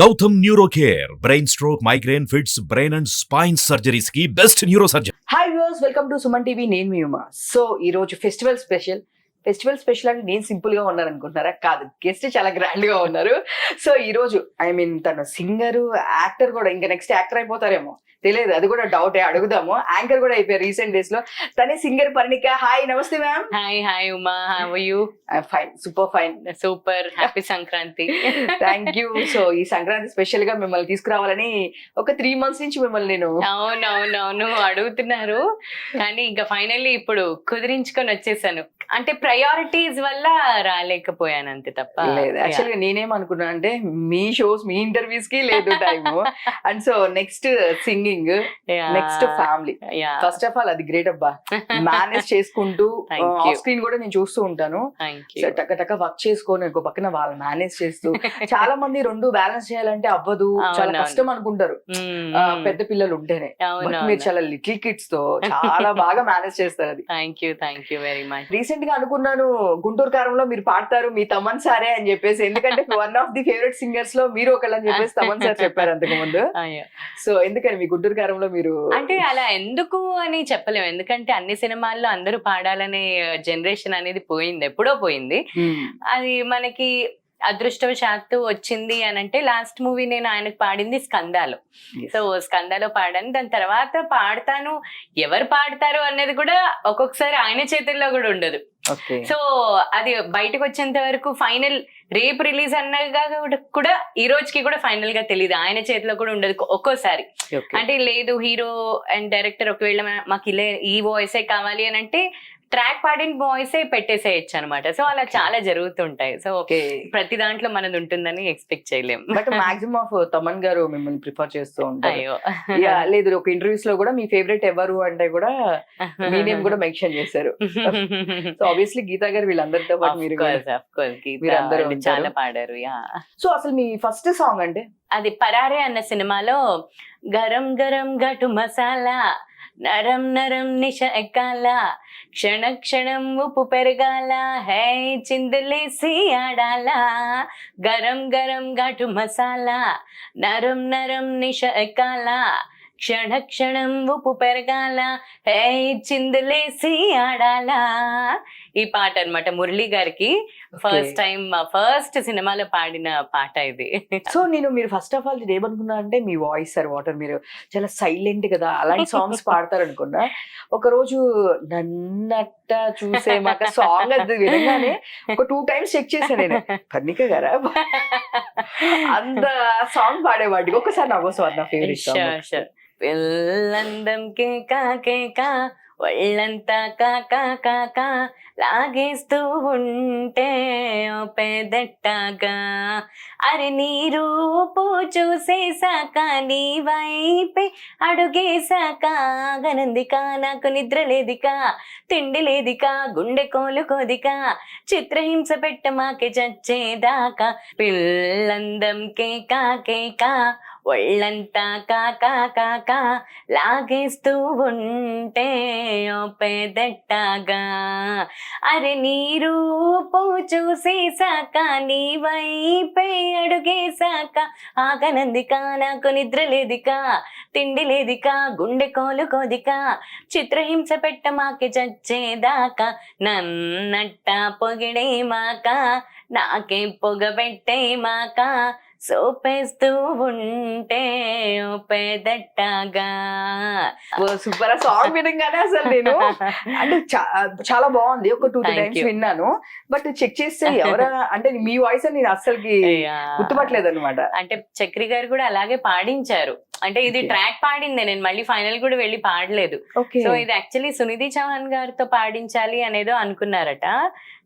Gautam neuro care brain stroke migraine fits brain and spine surgeries కి best neuro surgeon. Hi viewers, welcome to Suman TV. నేను మీ Uma. So ఈ రోజు festival special అంటే నేను సింపుల్ గా ఉన్నాను అనుకుంటున్నారా? కాదు, గెస్ట్ చాలా గ్రాండ్ గా ఉన్నారు. సో ఈ రోజు తన సింగర్, యాక్టర్ కూడా, ఇంకా నెక్స్ట్ యాక్టర్ అయిపోతారేమో తెలియదు, అది కూడా డౌటే. అడుగుదాము. యాంకర్ కూడా అయిపోయారు రీసెంట్ డేస్ లో. తనే సింగర్ పరిణిక. హాయ్, నమస్తే ma'am. Hi Uma, how are you? Fine, super fine. Super, happy Sankranti. Thank you. So ఈ సంక్రాంతి స్పెషల్ గా మిమ్మల్ని తీసుకురావాలని ఒక 3 months నుంచి మిమ్మల్ని నేను అవునవునవును అడుగుతున్నారు, కానీ ఇంకా ఫైనల్లీ ఇప్పుడు కుదిరించుకొని వచ్చేసాను. అంటే ప్రయారిటీస్ వల్ల రాలేకపోయాను అంతే తప్ప. లేదు, యాక్చువల్గా నేనేమనుకున్నా అంటే మీ షోస్, మీ ఇంటర్వ్యూస్ కి లేదు time. And so next singing, next family. First of all అది గ్రేట్ అబ్బా, మేనేజ్ చేసుకుంటూ ఆఫ్ స్క్రీన్ కూడా నేను చూస్తూ ఉంటాను. టక వర్క్ చేసుకొని ఒక పక్కన వాళ్ళు మేనేజ్ చేస్తూ, చాలా మంది రెండు బ్యాలెన్స్ చేయాలంటే అవ్వదు, చాలా కష్టం అనుకుంటారు పెద్ద పిల్లలు ఉంటేనే. మీరు చాలా లిటిల్ కిడ్స్ తో చాలా బాగా మేనేజ్ చేస్తారు. అది thank you very much. Recent గా అనుకున్నాను గుంటూరు కారంలో మీరు పాడతారు, మీ తమన్ సారే అని చెప్పేసి. ఎందుకంటే one of the favourite singers లో మీరు ఒకళ్ళని చెప్పేసి తమన్ సార్ చెప్పారు అంతకు ముందు. సో ఎందుకని మీ గుంటూరు కారంలో మీరు అంటే అలా ఎందుకు అని చెప్పలేము, ఎందుకంటే అన్ని సినిమాల్లో అందరూ పాడాలనే జనరేషన్ అనేది పోయింది, ఎప్పుడో పోయింది. అది మనకి అదృష్టవశాత్తు వచ్చింది అని అంటే, లాస్ట్ మూవీ నేను ఆయనకు పాడింది స్కందాలో. సో స్కందాలో పాడాను. దాని తర్వాత పాడతాను, ఎవరు పాడతారు అనేది కూడా ఒక్కొక్కసారి ఆయన చేతుల్లో కూడా ఉండదు. సో అది బయటకు వచ్చేంత వరకు ఫైనల్ రేపు రిలీజ్ అన్నగా కూడా ఈ రోజుకి కూడా ఫైనల్ గా తెలియదు, ఆయన చేతిలో కూడా ఉండదు ఒక్కోసారి. అంటే లేదు, హీరో అండ్ డైరెక్టర్ ఒకవేళ మాకు ఇలా ఈ వాయిసే కావాలి అని అంటే ట్రాక్ పాడిన వాయిసే పెట్టేసేయచ్చు అనమాట. సో అలా చాలా జరుగుతుంటాయి. సో ప్రతి దాంట్లో మనది ఉంటుందని ఎక్స్పెక్ట్ చేయలేం. బట్ మాక్సిమం ఆఫ్ తమన్ గారు మిమ్మల్ని ప్రిఫర్ చేస్తూ ఉంటారు. లేదు, ఒక ఇంటర్వ్యూస్ లో కూడా మీ ఫేవరెట్ ఎవరు అంటే కూడా మీ నేమ్ కూడా మెన్షన్ చేశారు. సో ఆబ్వియస్లీ గీతా గారు వీళ్ళందరితో పాటు మీరు చాలా పాడారు. సో అసలు మీ ఫస్ట్ సాంగ్ అంటే అది పరారే అన్న సినిమాలో గరం గరం ఘటు మసాలా, నరం నరం నిష ఎక్కాల, క్షణ క్షణం ఉప్పు పెరగాల, హే చిందులేసి ఆడాల, గరం గరం ఘటు మసాలా, నరం నరం నిష ఎక్కాల, క్షణ క్షణం ఉప్పు పెరగాల, హే చిందులేసి ఆడాల. ఈ పాట అన్నమాట మురళి గారికి ఫస్ట్ సినిమాలో పాడిన పాట ఇది. సో మీరు ఫస్ట్ ఆఫ్ ఆల్ ఏమనుకున్నా అంటే మీ వాయిస్ సార్ వాటర్, మీరు చాలా సైలెంట్ కదా, అలాంటి సాంగ్స్ పాడతారు అనుకున్నా. ఒక రోజు నన్నట్ట చూసే మాక సాంగ్ అది వినగానే ఒక 2 times చెక్ చేశాను నేను, పర్ణిక గారా అంత సాంగ్ పాడేవాడికి. ఒకసారి నవ్వొస్తుంది నా ఫేవరెట్ సాంగ్. పిల్లందం కేకా కేకా, ఒళ్ళంతా కాకా కాకా, లాగేస్తూ ఉంటే ఓ పెదట్టగా, అరే నీ రూపు చూసేసాక, నీ వైపే అడుగేసాక, గనందిక నాకు నిద్ర లేదిక, తిండి లేదిక, గుండె కోలుకోదిక, చిత్రహింస పెట్ట మాకే చచ్చేదాకా, పిల్లందం కేకా కేకా, ఒళ్ళంతా కాకా కాకా, లాగేస్తూ ఉంటే ఓ పెదట్టగా, అరే నీ రూపు చూసేసాక, నీ వైపే అడుగేసాక, ఆగనందిక నాకు నిద్ర లేదిక, తిండి లేదిక, గుండె కోలుకోదిక, చిత్రహింస పెట్ట మాకే చచ్చేదాకా, నన్నట్ట పొగిడే మాక, నాకే పొగబెట్టే మాక, సోపేస్తూ ఉంటే ఓ పెదట్టగా. సూపర్. ఆ సాంగ్ వినగానే అసలు నేను అంటే చాలా బాగుంది. ఒక 2 times విన్నాను, బట్ చెక్ చేస్తే ఎవరా అంటే మీ వాయిస్ అని నేను అస్సలకి గుర్తుపట్టలేదు అనమాట. అంటే చక్రి గారు కూడా అలాగే పాడించారు. అంటే ఇది ట్రాక్ పాడిందే, నేను మళ్ళీ ఫైనల్ కూడా వెళ్ళి పాడలేదు. సో ఇది యాక్చువల్లీ సునిధి చౌహాన్ గారితో పాడించాలి అనేదో అనుకున్నారట,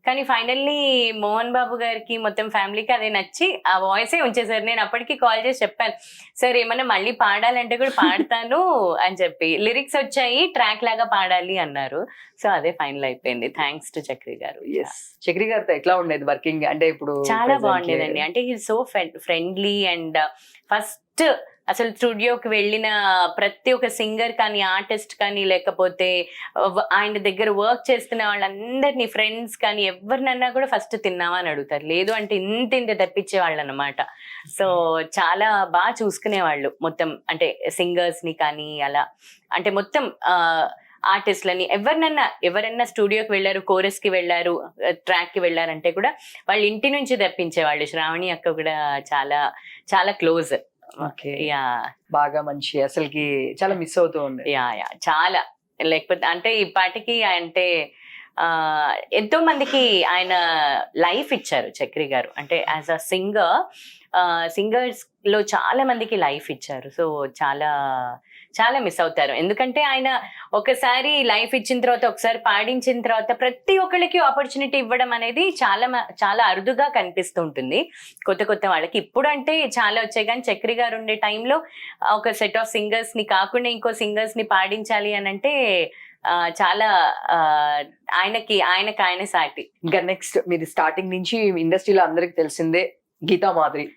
కానీ ఫైనల్లీ మోహన్ బాబు గారికి మొత్తం ఫ్యామిలీకి అదే నచ్చి ఆ వాయిసే ఉంచేసారు. నేను అప్పటికి కాల్ చేసి చెప్పాను, సార్ ఏమన్నా మళ్ళీ పాడాలంటే కూడా పాడతాను అని చెప్పి, లిరిక్స్ వచ్చాయి, ట్రాక్ లాగా పాడాలి అన్నారు. సో అదే ఫైనల్ అయిపోయింది, థ్యాంక్స్ టు చక్రి గారు. చక్రి గారితో ఎట్లా ఉండేది వర్కింగ్? అంటే ఇప్పుడు చాలా బాగుండేదండి. అంటే he so friendly and first అసలు స్టూడియోకి వెళ్ళిన ప్రతి ఒక్క సింగర్ కానీ ఆర్టిస్ట్ కానీ లేకపోతే ఆయన దగ్గర వర్క్ చేస్తున్న వాళ్ళందరినీ ఫ్రెండ్స్ కానీ ఎవరినన్నా కూడా ఫస్ట్ తిన్నావా అని అడుగుతారు, లేదు అంటే ఇంత తెప్పించే వాళ్ళు అనమాట. సో చాలా బాగా చూసుకునేవాళ్ళు మొత్తం, అంటే సింగర్స్ ని కానీ అలా, అంటే మొత్తం ఆర్టిస్ట్లని ఎవరన్నా స్టూడియోకి వెళ్ళారు, కోరస్ కి వెళ్ళారు, ట్రాక్ కి వెళ్ళారంటే కూడా వాళ్ళ ఇంటి నుంచి తెప్పించేవాళ్ళు. శ్రావణి అక్క కూడా చాలా చాలా క్లోజ్. యా, బాగా మంచి, అసలుకి చాలా మిస్ అవుతూ ఉంది. యా చాలా, లేకపోతే అంటే ఈ పాటికి అంటే ఎంతో మందికి ఆయన లైఫ్ ఇచ్చారు చక్రి గారు, అంటే యాజ్ అ సింగర్స్ లో చాలా మందికి లైఫ్ ఇచ్చారు. సో చాలా చాలా మిస్ అవుతారు, ఎందుకంటే ఆయన ఒకసారి లైఫ్ ఇచ్చిన తర్వాత, ఒకసారి పాడించిన తర్వాత ప్రతి ఒక్కరికి ఆపర్చునిటీ ఇవ్వడం అనేది చాలా చాలా అరుదుగా కనిపిస్తూ ఉంటుంది కొత్త వాళ్ళకి. ఇప్పుడు అంటే చాలా వచ్చాయి, కానీ చక్రి గారు ఉండే టైంలో ఒక సెట్ ఆఫ్ సింగర్స్ ని కాకుండా ఇంకో సింగర్స్ ని పాడించాలి అని అంటే చాలా ఆయనకి సాటి. ఇంకా నెక్స్ట్ మీరు స్టార్టింగ్ నుంచి ఇండస్ట్రీలో అందరికి తెలిసిందే గీతా మాధురి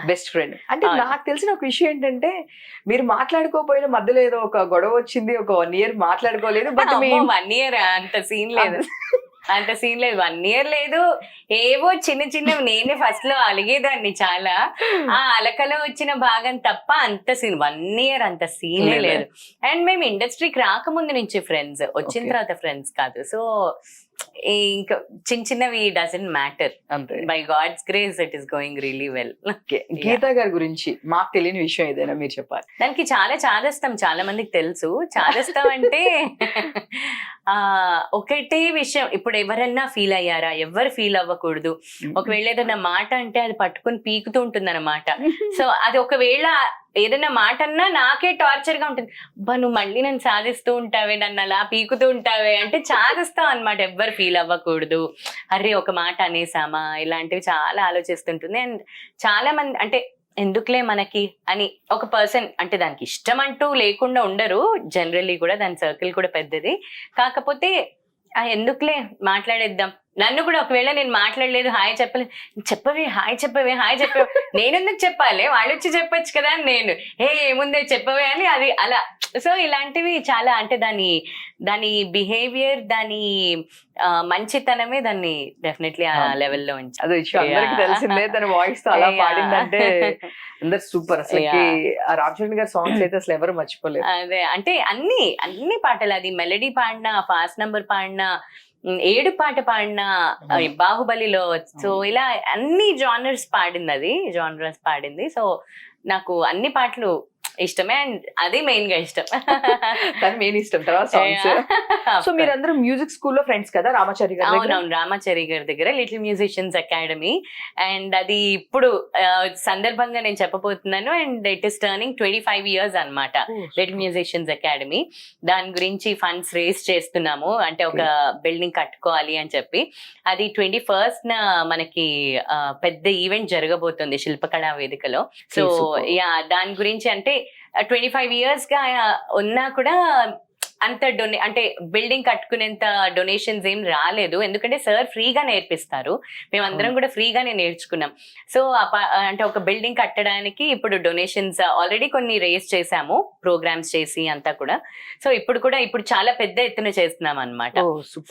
బెస్ట్ ఫ్రెండ్. అంటే నాకు తెలిసిన ఒక విషయం ఏంటంటే, మీరు మాట్లాడుకోపోయిన మధ్యలో ఏదో ఒక గొడవ వచ్చింది, ఒక 1 year మాట్లాడుకోలేదు. బట్ 1 year అంత సీన్ లేదు, 1 year లేదు. ఏవో చిన్నవి నేనే ఫస్ట్ లో అలిగేదాన్ని చాలా, ఆ అలకలో వచ్చిన భాగం తప్ప అంత సీన్ 1 year అంత సీనే లేదు. అండ్ మేము ఇండస్ట్రీకి రాకముందు నుంచి ఫ్రెండ్స్, వచ్చిన తర్వాత ఫ్రెండ్స్ కాదు. సో ఇంకా చిన్నవి doesn't matter, by God's grace it is going really well. Geetha గారి గురించి మాకు తెలియని విషయం ఏదైనా మీరు చెప్పాలి. దానికి చాదస్తాం, చాలా మందికి తెలుసు. చాదస్తాం అంటే ఒకటే విషయం, ఇప్పుడు ఎవరన్నా ఫీల్ అయ్యారా? ఎవరు ఫీల్ అవ్వకూడదు. ఒకవేళ ఏదైనా మాట అంటే అది పట్టుకుని పీకుతూ ఉంటుంది అన్నమాట. సో అది ఒకవేళ ఏదైనా మాట అన్నా నాకే టార్చర్ గా ఉంటుంది, నువ్వు మళ్ళీ నన్ను సాధిస్తూ ఉంటావే, నన్ను అలా పీకుతూ ఉంటావే అంటే చాదిస్తాం అనమాట. ఎవ్వరు ఫీల్ అవ్వకూడదు, అరే ఒక మాట అనేసామా, ఇలాంటివి చాలా ఆలోచిస్తుంటుంది. అండ్ చాలా మంది అంటే ఎందుకులే మనకి అని ఒక పర్సన్, అంటే దానికి ఇష్టం అంటూ లేకుండా ఉండరు జనరల్లీ కూడా, దాని సర్కిల్ కూడా పెద్దది. కాకపోతే ఎందుకులే మాట్లాడేద్దాం, నన్ను కూడా ఒకవేళ నేను మాట్లాడలేదు, హాయ్ చెప్పలేదు, హాయ్ చెప్పవే నేను ఎందుకు చెప్పాలి, వాళ్ళు వచ్చి చెప్పొచ్చు కదా అని నేను, ఏముందే చెప్పవే అని అది అలా. సో ఇలాంటివి చాలా, అంటే దాని బిహేవియర్, దాని మంచితనమే దాన్ని డెఫినెట్లీ ఆ లెవెల్లో ఉంచి. అదే అందరికి తెలిసిందే, తన వాయిస్ తో అలా పాడిందంటే అందరు సూపర్. అసలు రామ్ చరణ్ గారి సాంగ్స్ అయితే అసలు ఎవరు మర్చిపోలేదు. అదే అంటే అన్ని పాటలు, అది మెలడీ పాడినా, ఫాస్ట్ నంబర్ పాడినా, 7 పాట పాడిన, బాహుబలిలో, సో ఇలా అన్ని జానర్స్ పాడింది. సో నాకు అన్ని పాటలు ఇష్టమే, అండ్ అది మెయిన్ గా ఇష్టం. కానీ మెయిన్ ఇష్టం తర్వాత సాంగ్స్. సో మీరందరూ మ్యూజిక్ స్కూల్లో ఫ్రెండ్స్ కదా రామాచారి గారి? అవునవును, రామాచారి గారి దగ్గర లిటిల్ మ్యూజిషియన్స్ అకాడమీ. అండ్ అది ఇప్పుడు సందర్భంగా నేను చెప్పబోతున్నాను, and it is turning 25 years అన్నమాట లిటిల్ మ్యూజిషియన్స్ అకాడమీ. దాని గురించి ఫండ్స్ రేస్ చేస్తున్నాము, అంటే ఒక బిల్డింగ్ కట్టుకోవాలి అని చెప్పి. అది 21st మనకి పెద్ద ఈవెంట్ జరగబోతుంది శిల్పకళా వేదికలో. సో దాని గురించి, అంటే 25 years గా ఉన్నా కూడా అంత అంటే బిల్డింగ్ కట్టుకునేంత డొనేషన్స్ ఏం రాలేదు, ఎందుకంటే సార్ ఫ్రీగా నేర్పిస్తారు, మేమందరం కూడా ఫ్రీగానే నేర్చుకున్నాం. సో అంటే ఒక బిల్డింగ్ కట్టడానికి ఇప్పుడు డొనేషన్స్ ఆల్రెడీ కొన్ని రేస్ చేసాము, ప్రోగ్రామ్స్ చేసి అంతా కూడా. సో ఇప్పుడు చాలా పెద్ద ఎత్తున చేస్తున్నాం అన్నమాట.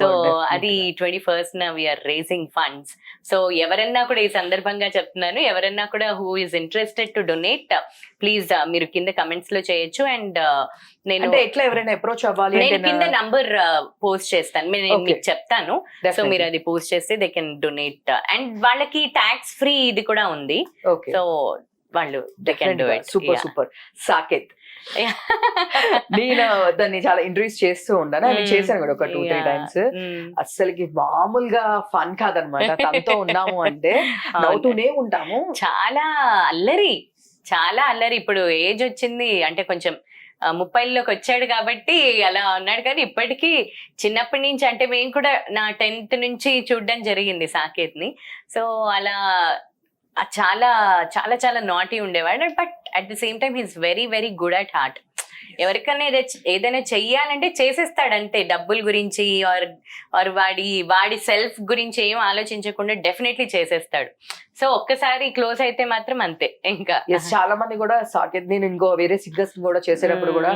సో అది 21st we are racing funds. So ఎవరన్నా కూడా ఈ సందర్భంగా చెప్తున్నాను, ఎవరన్నా కూడా who is interested to donate, please మీరు కింద కమెంట్స్ లో చేయొచ్చు. అండ్ నేను ఎట్లా ఎవరైనా అప్రోచ్ అవ్వాలి, నేను కింద నంబర్ పోస్ట్ చేస్తాను, మీకు చెప్తాను. సో మీరు అది పోస్ట్ చేస్తే దే కెన్ డొనేట్. అండ్ వాళ్ళకి ట్యాక్స్ ఫ్రీ ఇది కూడా ఉంది, సో వాళ్ళు they can do it. Super. Saketh, నేను దాన్ని చాలా ఇంటర్వ్యూస్ చేస్తూ ఉంటాను, నేను చేశాను కూడా ఒక 2-3 times. అస్సలకి మామూలుగా ఫన్ కాదనమాట, తనతో ఉన్నాము అంటే నవ్వుతూనే ఉంటాము. చాలా అల్లరి. ఇప్పుడు ఏజ్ వచ్చింది అంటే కొంచెం 30లోకి వచ్చాడు కాబట్టి అలా ఉన్నాడు, కానీ ఇప్పటికీ చిన్నప్పటి నుంచి, అంటే మేము కూడా నా 10th నుంచి చూడడం జరిగింది సాకేత్ ని. సో అలా చాలా నాటీ ఉండేవాడు, but at the same time he's very very good at heart. ఎవరికైనా ఏదైనా చెయ్యాలంటే చేసేస్తాడు అంతే, డబ్బుల గురించి ఆర్ వాడి సెల్ఫ్ గురించి ఏం ఆలోచించకుండా డెఫినెట్లీ చేసేస్తాడు. సో ఒక్కసారి క్లోజ్ అయితే మాత్రం అంతే ఇంకా. చాలా మంది కూడా సాకేత్, నేను ఇంకో వేరే సింగర్స్ కూడా చేసేటప్పుడు కూడా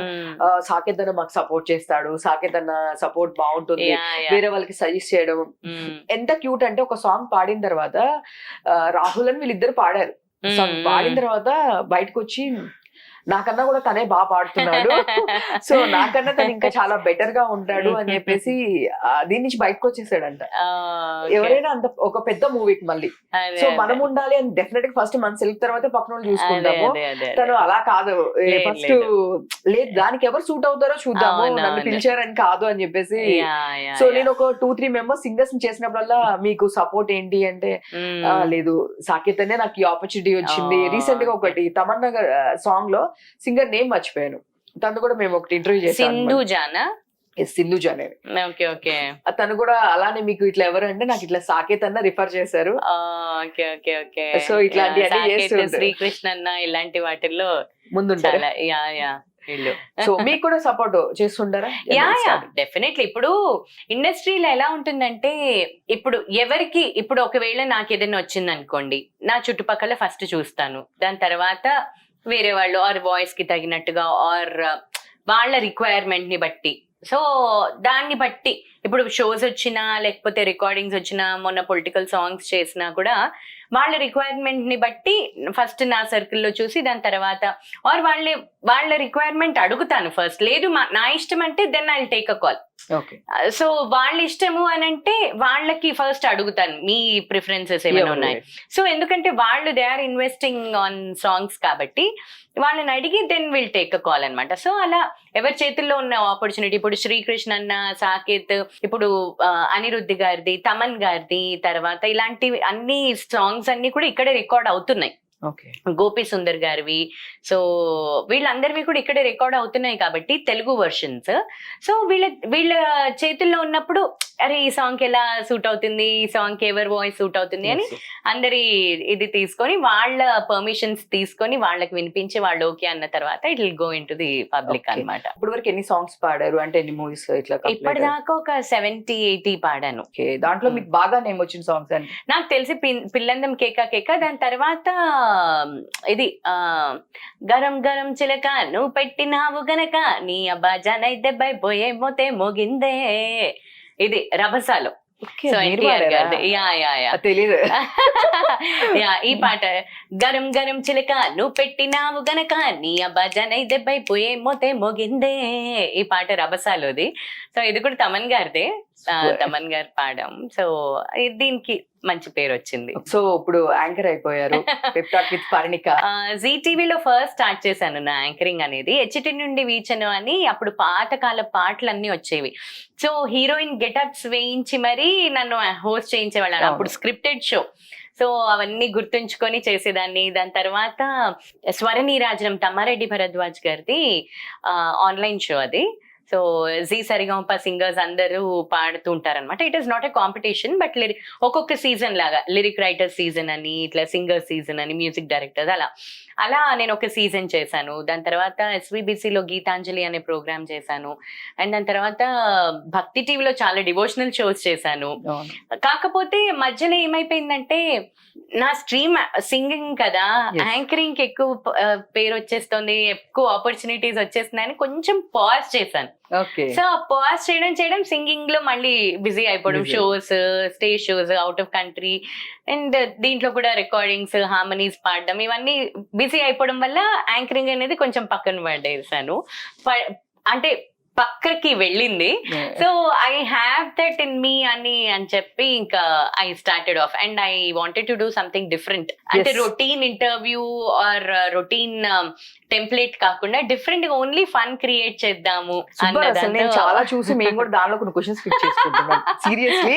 సాకేత్ అన్న మాకు సపోర్ట్ చేస్తాడు, సాకేత్ అన్న సపోర్ట్ బాగుంటుంది, వేరే వాళ్ళకి సజెస్ట్ చేయడం. ఎంత క్యూట్ అంటే ఒక సాంగ్ పాడిన తర్వాత రాహుల్ అని వీళ్ళిద్దరు పాడారు. పాడిన తర్వాత బయటకు వచ్చి నాకన్నా కూడా తనే బాగా పాడుతున్నాడు, సో నాకన్నా తను ఇంకా చాలా బెటర్ గా ఉంటాడు అని చెప్పేసి దీని నుంచి బయటకు వచ్చేసాడంట. ఎవరైనా అంత ఒక పెద్ద మూవీకి మళ్ళీ సో మనం ఉండాలి అని డెఫినెట్ గా ఫస్ట్ మన సెల్ఫ్ తర్వాత పక్కన వాళ్ళు చూసుకుంటాము. తను అలా కాదు, ఫస్ట్ లేదు దానికి ఎవరు సూట్ అవుతారో చూద్దాము, నన్ను పిలిచారని కాదు అని చెప్పేసి. సో నేను ఒక 2-3 మెంబర్స్ సింగర్స్ చేసినప్పుడల్లా మీకు సపోర్ట్ ఏంటి అంటే లేదు సాకేత్ అనే నాకు ఈ ఆపర్చునిటీ వచ్చింది. రీసెంట్ గా ఒకటి తమన్నా సాంగ్ లో సింగర్ నేమ్ మర్చిపోయాను, తను కూడా మేము ఒకటి ఇంటర్వ్యూ చేసాం, సింధు జానే. తను కూడా అలానే మీకు ఇట్లా ఎవరు అంటే నాకు ఇట్లా సాకేత్ అన్న రిఫర్ చేశారు. సో ఇట్లాంటి శ్రీకృష్ణ అన్న ఇలాంటి వాటిల్లో ముందుంటారు. సో మీకు కూడా సపోర్ట్ చేస్తుంటారా? డెఫినెట్లీ. ఇప్పుడు ఇండస్ట్రీలో ఎలా ఉంటుందంటే ఇప్పుడు ఒకవేళ నాకు ఏదైనా వచ్చింది అనుకోండి, నా చుట్టుపక్కల ఫస్ట్ చూస్తాను, దాని తర్వాత వేరే వాళ్ళు ఆర్ వాయిస్ కి తగినట్టుగా ఆర్ వాళ్ళ రిక్వైర్మెంట్ ని బట్టి. సో దాన్ని బట్టి ఇప్పుడు షోస్ వచ్చినా లేకపోతే రికార్డింగ్స్ వచ్చినా, మొన్న పొలిటికల్ సాంగ్స్ చేసినా కూడా వాళ్ళ రిక్వైర్మెంట్ ని బట్టి ఫస్ట్ నా సర్కిల్లో చూసి దాని తర్వాత ఆర్ వాళ్ళ రిక్వైర్మెంట్ అడుగుతాను ఫస్ట్. లేదు నా ఇష్టం అంటే then I will take a call. So వాళ్ళ ఇష్టము అని అంటే వాళ్ళకి ఫస్ట్ అడుగుతాను మీ ప్రిఫరెన్సెస్ ఏమైనా ఉన్నాయి. సో ఎందుకంటే వాళ్ళు they are investing on songs కాబట్టి వాళ్ళని అడిగి then will take a call అనమాట. సో అలా ఎవరి చేతుల్లో ఉన్న ఆపర్చునిటీ, ఇప్పుడు శ్రీకృష్ణ అన్న, సాకేత్, ఇప్పుడు అనిరుద్ధ్ గారిది, తమన్ గారిది, తర్వాత ఇలాంటివి అన్ని సాంగ్స్ అన్ని కూడా ఇక్కడే రికార్డ్ అవుతున్నాయి. గోపి సుందర్ గారివి, సో వీళ్ళందరివి కూడా ఇక్కడే రికార్డ్ అవుతున్నాయి కాబట్టి తెలుగు వర్షన్స్. సో వీళ్ళ చేతుల్లో ఉన్నప్పుడు అరే ఈ సాంగ్ ఎలా సూట్ అవుతుంది, ఈ సాంగ్ ఎవరి వాయిస్ సూట్ అవుతుంది అని అందరి ఇది తీసుకొని వాళ్ళ పర్మిషన్స్ తీసుకొని వాళ్ళకి వినిపించి వాళ్ళు ఓకే అన్న తర్వాత it will go in to the public అన్నమాట. ఇప్పుడు వరకు ఎన్ని సాంగ్స్ పాడారు అంటే ఎన్ని మూవీస్ ఇట్లా? ఇప్పటిదాకా ఒక 70-80 పాడాను. దాంట్లో మీకు బాగా నేమ్ వచ్చిన సాంగ్స్ అంటే నాకు తెలిసి పిల్లందం కేక, దాని తర్వాత ఇది గరం గరం చిలక నువ్వు పెట్టినావు గనక నీ అబ్బా జనై దెబ్బై పోయే మోతే మోగిందే, ఇది రభసాలో. తెలీదు. ఈ పాట గరం గరం చిలక నువ్వు పెట్టినావు గనక నీ అబ్బా జనై దెబ్బై పోయే మోతే మోగిందే, ఈ పాట రభసాలోది. సో ఇది కూడా తమన్ గారిదే, తమన్ గారు పాడాం. సో దీనికి మంచి పేరు వచ్చింది. సో ఇప్పుడు యాంకర్ అయిపోయారు జీ టీవీలో ఫస్ట్ స్టార్ట్ చేశాను నా యాంకరింగ్ అనేది. హెచ్టి నుండి వీచను అని అప్పుడు పాతకాల పాటలు అన్ని వచ్చేవి. సో హీరోయిన్ గెటప్స్ వేయించి మరీ నన్ను హోస్ట్ చేయించేవాళ్ళని. అప్పుడు స్క్రిప్టెడ్ షో. సో అవన్నీ గుర్తుంచుకొని చేసేదాన్ని. దాని తర్వాత స్వరనీరాజనం తమ్మారెడ్డి భరద్వాజ్ గారిది ఆన్లైన్ షో అది. సో జీ సరిగమప సింగర్స్ అందరూ పాడుతూ ఉంటారనమాట. It is not a competition but ఒక్కొక్క సీజన్ లాగా లిరిక్ రైటర్ సీజన్ అని, ఇట్లా సింగర్ సీజన్ అని, మ్యూజిక్ డైరెక్టర్స్ అలా నేను ఒక సీజన్ చేశాను. దాని తర్వాత ఎస్విబిసిలో గీతాంజలి అనే ప్రోగ్రామ్ చేశాను. అండ్ దాని తర్వాత భక్తి టీవీలో చాలా డివోషనల్ షోస్ చేశాను. కాకపోతే మధ్యలో ఏమైపోయిందంటే నా స్ట్రీమ్ సింగింగ్ కదా, యాంకరింగ్ కి ఎక్కువ పేరు వచ్చేస్తుంది, ఎక్కువ ఆపర్చునిటీస్ వచ్చేస్తున్నాయని కొంచెం పాజ్ చేశాను. సో పాజ్ చేయడం సింగింగ్ లో మళ్ళీ బిజీ అయిపోవడం, shows, stage shows out of country, and దీంట్లో కూడా రికార్డింగ్స్, హార్మనీస్ పాడడం, ఇవన్నీ బిజీ అయిపోవడం వల్ల యాంకరింగ్ అనేది కొంచెం పక్కన పడేసాను. అంటే పక్కకి వెళ్ళింది. So I have that in me అని చెప్పి ఇంకా I started off and I wanted to do something different. అంటే routine interview or routine template కాకుండా డిఫరెంట్ గా ఓన్లీ ఫన్ క్రియేట్ చేద్దాము. నేను చాలా చూసి మేము కూడా దానిలో కొన్ని క్వశ్చన్స్ పిక్ చేసుకుంటున్నాం. సీరియస్లీ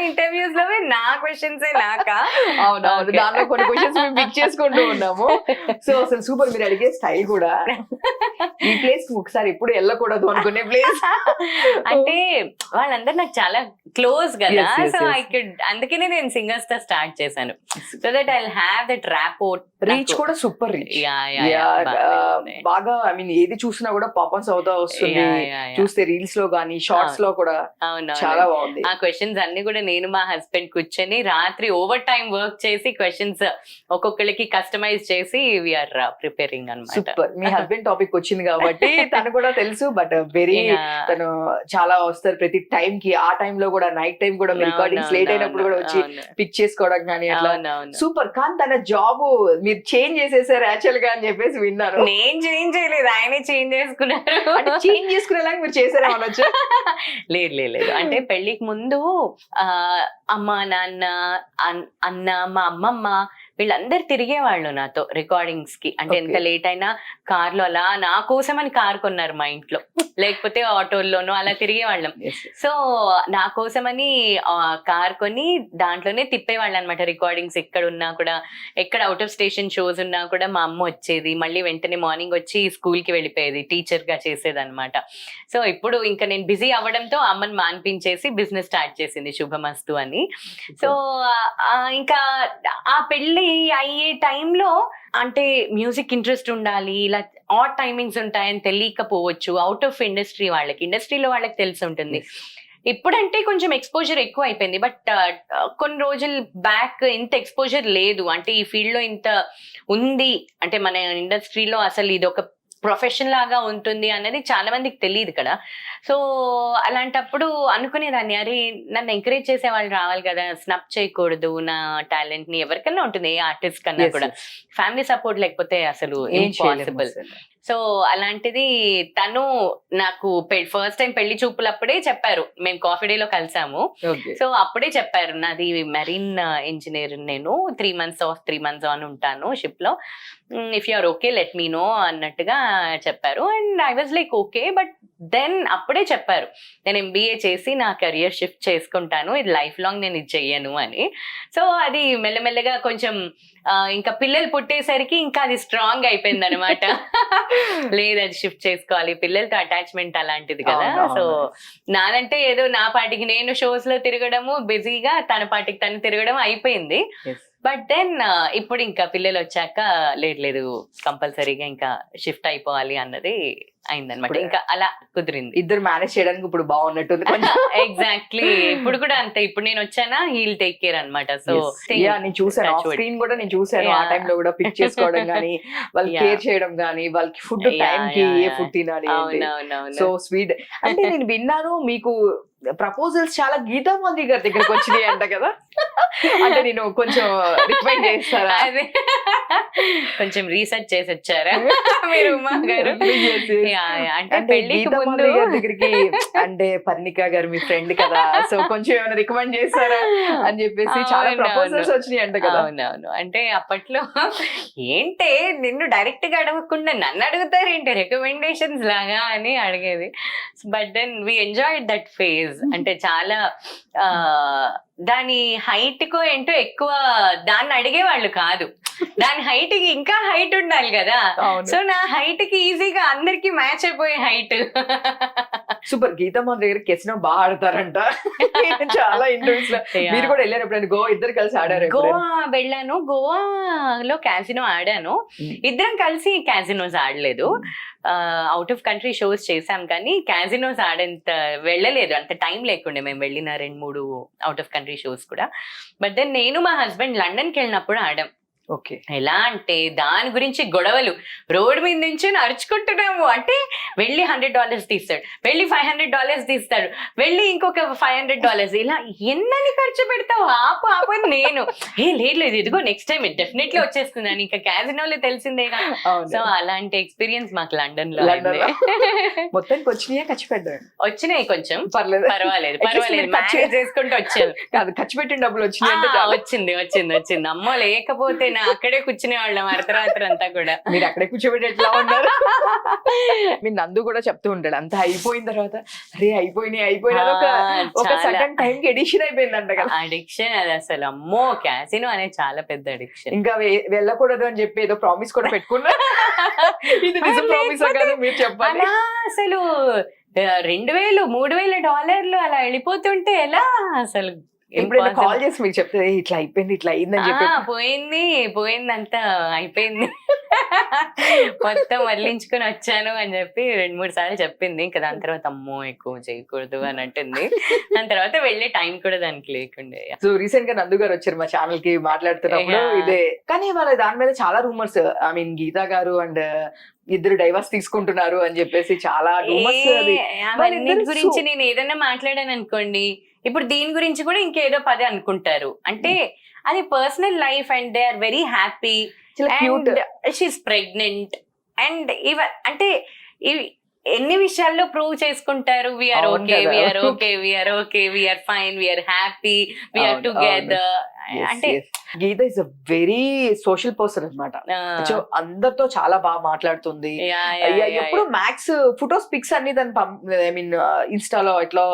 ఇంటర్వ్యూస్ లో నా క్వశ్చన్స్ నాకా అవునవును, దానిలో కొన్ని క్వశ్చన్స్ మేము పిక్ చేసుకుంటూ ఉన్నాము. సో అసలు సూపర్, మీరు అడిగే స్టైల్ కూడా ఈ ప్లేస్ ఒకసారి ఎప్పుడు వెళ్ళకూడదు ఉండదు అనుకునే ప్లేస్. అంటే వాళ్ళందరూ నాకు చాలా క్లోజ్ కదా, Yes, yes, so yes. I could, అందుకనే నేను సింగర్స్ తో స్టార్ట్ చేశాను, so that I have that rapport. Reach కూడా సూపర్ రీచ్. బాగా ఐ మీన్ ఏది చూసినా కూడా పాపన్స్ అవుతా వస్తుంది, చూస్తే రీల్స్ లో గానీ షార్ట్స్ లో కూడా చాలా బాగుంది. ఆ క్వశ్చన్స్ అన్ని కూడా నేను మా హస్బెండ్ కూర్చొని రాత్రి ఓవర్ టైం వర్క్ చేసి క్వశ్చన్స్ ఒక్కొక్కరికి కస్టమైజ్ చేసి వీఆర్ ప్రిపేరింగ్ అన్నమాట. సూపర్. మీ హస్బెండ్ టాపిక్ వచ్చింది కాబట్టి తను కూడా తెలుసు, బట్ వెరీ తను చాలా వస్తారు ప్రతి టైం కి. ఆ టైం లో కూడా నైట్ టైం కూడా రికార్డింగ్స్ లేట్ అయినప్పుడు కూడా వచ్చి పిక్ చేసుకోవడం కానీ అట్లా సూపర్. కానీ తన జాబ్ మీరు చేంజ్ చేసేసారు యాక్చువల్ గా అని చెప్పేసి విన్నారు. నేను చేంజ్ చేయలేదు, ఆయనే చేంజ్ చేసుకున్నారు. చేంజ్ చేసుకునేలాగా మీరు చేసారా అనొచ్చు? లేదు లేదు లేదు, అంటే పెళ్లికి ముందు అమ్మ నాన్న అన్న మా అమ్మమ్మ వీళ్ళందరు తిరిగేవాళ్ళు నాతో రికార్డింగ్స్ కి. అంటే ఎంత లేట్ అయినా కార్ లో అలా నా కోసం అని కార్ కొన్నారు మా ఇంట్లో, లేకపోతే ఆటోల్లోనో అలా తిరిగేవాళ్ళం. సో నా కోసమని కార్ కొని దాంట్లోనే తిప్పేవాళ్ళు అనమాట రికార్డింగ్స్. ఎక్కడ ఉన్నా కూడా, ఎక్కడ అవుట్ ఆఫ్ స్టేషన్ షోస్ ఉన్నా కూడా మా అమ్మ వచ్చేది, మళ్ళీ వెంటనే మార్నింగ్ వచ్చి స్కూల్ కి వెళ్ళిపోయేది, టీచర్ గా చేసేది అనమాట. సో ఇప్పుడు ఇంకా నేను బిజీ అవ్వడంతో అమ్మని మాన్పించేసి బిజినెస్ స్టార్ట్ చేసింది శుభమస్తు అని. సో ఇంకా ఆ పెళ్లి అయ్యే టైంలో అంటే మ్యూజిక్ ఇంట్రెస్ట్ ఉండాలి, ఇలా ఆడ్ టైమింగ్స్ ఉంటాయని తెలియకపోవచ్చు అవుట్ ఆఫ్ ఇండస్ట్రీ వాళ్ళకి. ఇండస్ట్రీలో వాళ్ళకి తెలిసి ఉంటుంది. ఇప్పుడంటే కొంచెం ఎక్స్పోజర్ ఎక్కువ అయిపోయింది, బట్ కొన్ని రోజులు బ్యాక్ ఇంత ఎక్స్పోజర్ లేదు. అంటే ఈ ఫీల్డ్ లో ఇంత ఉంది, అంటే మన ఇండస్ట్రీలో అసలు ఇది ఒక ప్రొఫెషన్ లాగా ఉంటుంది అనేది చాలా మందికి తెలియదు కదా. సో అలాంటప్పుడు అనుకునేదాన్ని, అరే నన్ను ఎంకరేజ్ చేసే వాళ్ళు రావాలి కదా, స్నప్ చేయకూడదు నా టాలెంట్ ని. ఎవరికన్నా ఉంటుంది, ఏ ఆర్టిస్ట్ కన్నా కూడా. ఫ్యామిలీ సపోర్ట్ లేకపోతే అసలు ఇంపాసిబుల్. సో అలాంటిది తను నాకు ఫస్ట్ టైం పెళ్లి చూపులప్పుడే చెప్పారు, మేము కాఫీ డే లో కలిసాము. సో అప్పుడే చెప్పారు, నాది మెరీన్ ఇంజనీర్, నేను 3 months ఆఫ్ 3 months ఆన్ ఉంటాను షిప్ లో, if you are okay let me know అన్నట్టుగా చెప్పారు. And I was like okay, but then అప్పుడే చెప్పారు నేను MBA చేసి నా కెరియర్ షిఫ్ట్ చేసుకుంటాను, ఇది లైఫ్ లాంగ్ నేను ఇది చెయ్యను అని. సో అది మెల్లమెల్లగా కొంచెం ఇంకా పిల్లలు పుట్టేసరికి ఇంకా అది స్ట్రాంగ్ అయిపోయింది అనమాట. లేదు అది షిఫ్ట్ చేసుకోవాలి, పిల్లలతో అటాచ్మెంట్ అలాంటిది కదా. సో నాదంటే ఏదో నా పాటికి నేను షోస్ లో తిరగడము, బిజీగా తన పాటికి తను తిరగడం అయిపోయింది. బట్ దెన్ ఇప్పుడు ఇంకా పిల్లలు వచ్చాక లేదు కంపల్సరీగా ఇంకా షిఫ్ట్ అయిపోవాలి అన్నది అయిందనమాట. ఇంకా అలా కుదిరింది. ఇద్దరు మేనేజ్ చేయడానికి ఇప్పుడు బాగున్నట్టుంది. ఎగ్జాక్ట్లీ, ఇప్పుడు కూడా అంతే. ఇప్పుడు నేను వచ్చానా, హీల్ టేక్ కేర్ అనమాట. సో నేను చూసాను ఆఫ్ స్క్రీన్ కూడా, నేను చూసాను ఆ టైంలో కూడా పిక్ చేసుకోవడం గానీ, వాళ్ళకి కేర్ చేయడం గానీ, వాళ్ళకి ఫుడ్ టైం కి ఏ ఫుడ్ తినాలి. So sweet. అంటే నేను విన్నాను మీకు ప్రపోజల్స్ చాలా గీతా మంది గారి దగ్గరకు వచ్చినాయి అంట కదా. అంటే నేను కొంచెం రిక్వైండ్ చేస్తారా? కొంచెం రీసెర్చ్ చేసి వచ్చారా మీరు ఉమా గారు? అంటే పెళ్లికి ముందు దగ్గరికి, అంటే పర్ణిక గారు మీ ఫ్రెండ్ కదా, సో కొంచెం ఏమైనా రికమెండ్ చేస్తారా అని చెప్పేసి చాలా ప్రపోజల్స్ వచ్చినాయి అంట కదా. అవునవును. అంటే అప్పట్లో ఏంటే నిన్ను డైరెక్ట్ గా అడగకుండా నన్ను అడుగుతారేంటి రికమెండేషన్స్ లాగా అని అడిగేది. But then we enjoyed that phase. అంటే చాలా దాని హైట్ కో ఏంటో ఎక్కువ దాన్ని అడిగేవాళ్ళు కాదు, దాని హైట్ కి ఇంకా హైట్ ఉండాలి కదా. సో నా హైట్ కి ఈజీగా అందరికి మ్యాచ్ అయిపోయే హైట్. సూపర్. గీతమ్మ దగ్గర కెసినో బాగా ఆడతారంట. చాలా ఇంటర్వ్యూస్ లో మీరు కూడా వెళ్ళారు ఎప్పుడైనా? గోవా ఇద్దరు కలిసి ఆడారు? గోవా వెళ్ళాను, గోవాలో క్యాసినో ఆడాను. ఇద్దరం కలిసి క్యాసినోస్ ఆడలేదు. అవుట్ ఆఫ్ కంట్రీ షోస్ చేసాం కానీ క్యాసినోస్ ఆడేంత వెళ్ళలేదు, అంత టైం లేకుండే మేము వెళ్ళిన 2-3 అవుట్ ఆఫ్ కంట్రీ షోస్ కూడా. బట్ దెన్ నేను మా హస్బెండ్ లండన్కి వెళ్ళినప్పుడు ఆడాం. ఓకే. ఎలా అంటే దాని గురించి గొడవలు, రోడ్డు మీద నుంచి అరుచుకుంటున్నాము. అంటే వెళ్ళి $100 తీస్తాడు, వెళ్ళి $500 తీస్తాడు, వెళ్ళి ఇంకొక $500, ఇలా ఎన్నని ఖర్చు పెడతావు, ఆపు నేను లేదు ఇదిగో నెక్స్ట్ టైం డెఫినెట్లీ వచ్చేస్తుంది అని. ఇంకా క్యాసినోలో తెలిసిందేగా. సో అలాంటి ఎక్స్పీరియన్స్ మాకు లండన్ లో మొత్తానికి వచ్చినాయా? ఖర్చు పెట్టాడు? వచ్చినాయి, కొంచెం పర్వాలేదు మేనేజ్ చేసుకుంటూ వచ్చాను. కాదు, ఖర్చు పెట్టిన డబ్బులు వచ్చినాయి? వచ్చింది. అమ్మో లేకపోతే మేము అక్కడే కూర్చునే వాళ్ళం అర్ధరాత్రి అంతా కూడా. మీరు అక్కడే కూర్చోబెట్టి ఎట్లా ఉన్నారు? మీరు నందు కూడా చెప్తూ ఉంటాడు అంత అయిపోయిన తర్వాత అరే అయిపోయినా ఒక సడన్ టైం కి ఎడిషన్ అయిపోయిందంట కదా. అడిక్షన్ అది అసలు, అమ్మో క్యాసినో అనేది చాలా పెద్ద అడిక్షన్. ఇంకా వెళ్ళకూడదు అని చెప్పి ఏదో ప్రామిస్ కూడా పెట్టుకున్నా. ఇది నిజం ప్రామిస్ కాదు మీరు చెప్పాలి. అసలు $2,000-3,000 అలా వెళ్ళిపోతుంటే ఎలా అసలు? ఎప్పుడైనా కాల్ చేసి మీకు చెప్తే ఇట్లా అయిపోయింది ఇట్లా అయిందని చెప్పి పోయిందంతా అయిపోయింది మొత్తం వదిలించుకొని వచ్చాను అని చెప్పి 2-3 సార్లు చెప్పింది. ఇంకా దాని తర్వాత అమ్మో ఎక్కువ చేయకూడదు అని అంటుంది. దాని తర్వాత వెళ్ళే టైం కూడా దానికి లేకుండే. సో రీసెంట్ గా నందు గారు వచ్చారు మా ఛానల్ కి మాట్లాడుతున్నప్పుడు ఇదే, కానీ వాళ్ళ దాని మీద చాలా రూమర్స్, ఐ మీన్ గీతా గారు అండ్ ఇద్దరు డైవర్స్ తీసుకుంటున్నారు అని చెప్పేసి చాలా రూమర్స్. గురించి నేను ఏదైనా మాట్లాడాను అనుకోండి, ఇప్పుడు దీని గురించి కూడా ఇంకేదో 10 అనుకుంటారు. అంటే అది personal life and they are very happy. She is pregnant and అంటే ఎన్ని విషయాల్లో ప్రూవ్ చేసుకుంటారు. We are okay, we are fine, we are happy, we are together. అంటే Geeta is a very social person అనమాట. సో అందరితో చాలా బాగా మాట్లాడుతుంది. ఎప్పుడు మ్యాక్స్ ఫొటోస్ పిక్స్ అన్ని దాని ఐ మీన్ ఇన్స్టాలో ఇట్లా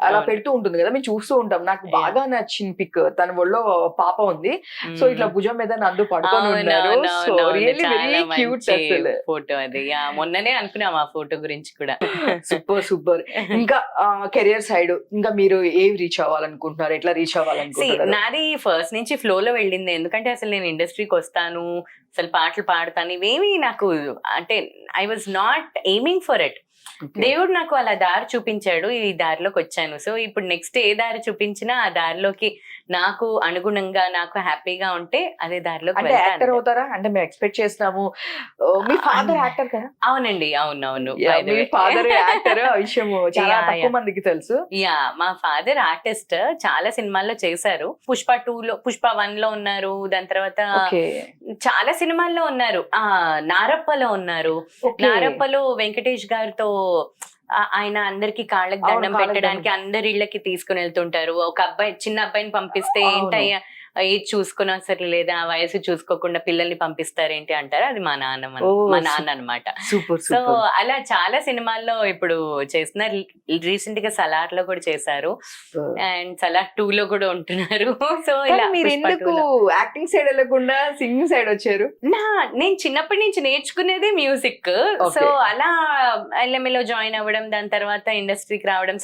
అలా పెడుతూ ఉంటుంది కదా, మేము చూస్తూ ఉంటాం. నాకు బాగా నచ్చిన పిక్, తన ఒళ్ళో పాప ఉంది, సో ఇట్లా భుజం మీద నందు పడుకొని ఉన్నారు. So really very cute photo అది. మొన్ననే అనుకున్నాం ఆ ఫోటో గురించి కూడా. సూపర్. ఇంకా కెరియర్ సైడ్ ఇంకా మీరు ఏవి రీచ్ అవ్వాలనుకుంటున్నారు, ఎట్లా రీచ్ అవ్వాలనుకుంటున్నారు? నాది ఫస్ట్ నుంచి ఫ్లోలో వెళ్ళింది. ఎందుకంటే అసలు నేను ఇండస్ట్రీకి వస్తాను, అసలు పాటలు పాడతాను, ఇవేమి నాకు అంటే I was not aiming for it. దేవుడు నాకు అలా దారి చూపించాడు, ఈ దారిలోకి వచ్చాను. సో ఇప్పుడు నెక్స్ట్ ఏ దారి చూపించినా ఆ దారిలోకి నాకు అనుగుణంగా, నాకు హ్యాపీగా ఉంటే అదే దారిలోకి యాక్టర్ అవుతారా అంటే మేము ఎక్స్పెక్ట్ చేస్తున్నాము. మీ ఫాదర్ యాక్టర్ కదా? అవునండి, అవునవును. మీ ఫాదర్ యాక్టర్, ఆ విషయం చాలా తక్కువ మందికి తెలుసు. మా ఫాదర్ ఆర్టిస్ట్, చాలా సినిమాల్లో చేశారు. పుష్ప 2లో, పుష్ప 1లో ఉన్నారు. దాని తర్వాత చాలా సినిమాల్లో ఉన్నారు. నారప్పలో ఉన్నారు. నారప్పలో వెంకటేష్ గారితో ఆయన అందరికి కాళ్ళకి దండం పెట్టడానికి అందరి ఇళ్ళకి తీసుకుని వెళ్తుంటారు. ఒక అబ్బాయి, చిన్న అబ్బాయిని పంపిస్తే ఏంటయ్యా ఏజ్ చూసుకున్నా సరే లేదా వయసు చూసుకోకుండా పిల్లల్ని పంపిస్తారేంటి అంటారు. అది మా నాన్న అనమాట. సో అలా చాలా సినిమాల్లో ఇప్పుడు చేస్తున్నారు. రీసెంట్ గా సలార్ లో కూడా చేశారు అండ్ సలార్ 2లో కూడా ఉంటున్నారు. సో ఇలా యాక్టింగ్ సైడ్ వెళ్ళకుండా సింగింగ్ సైడ్ వచ్చారు. నేను చిన్నప్పటి నుంచి నేర్చుకునేది మ్యూజిక్. సో అలా ఎల్ఎంఏలో జాయిన్ అవ్వడం, దాని తర్వాత ఇండస్ట్రీకి రావడం,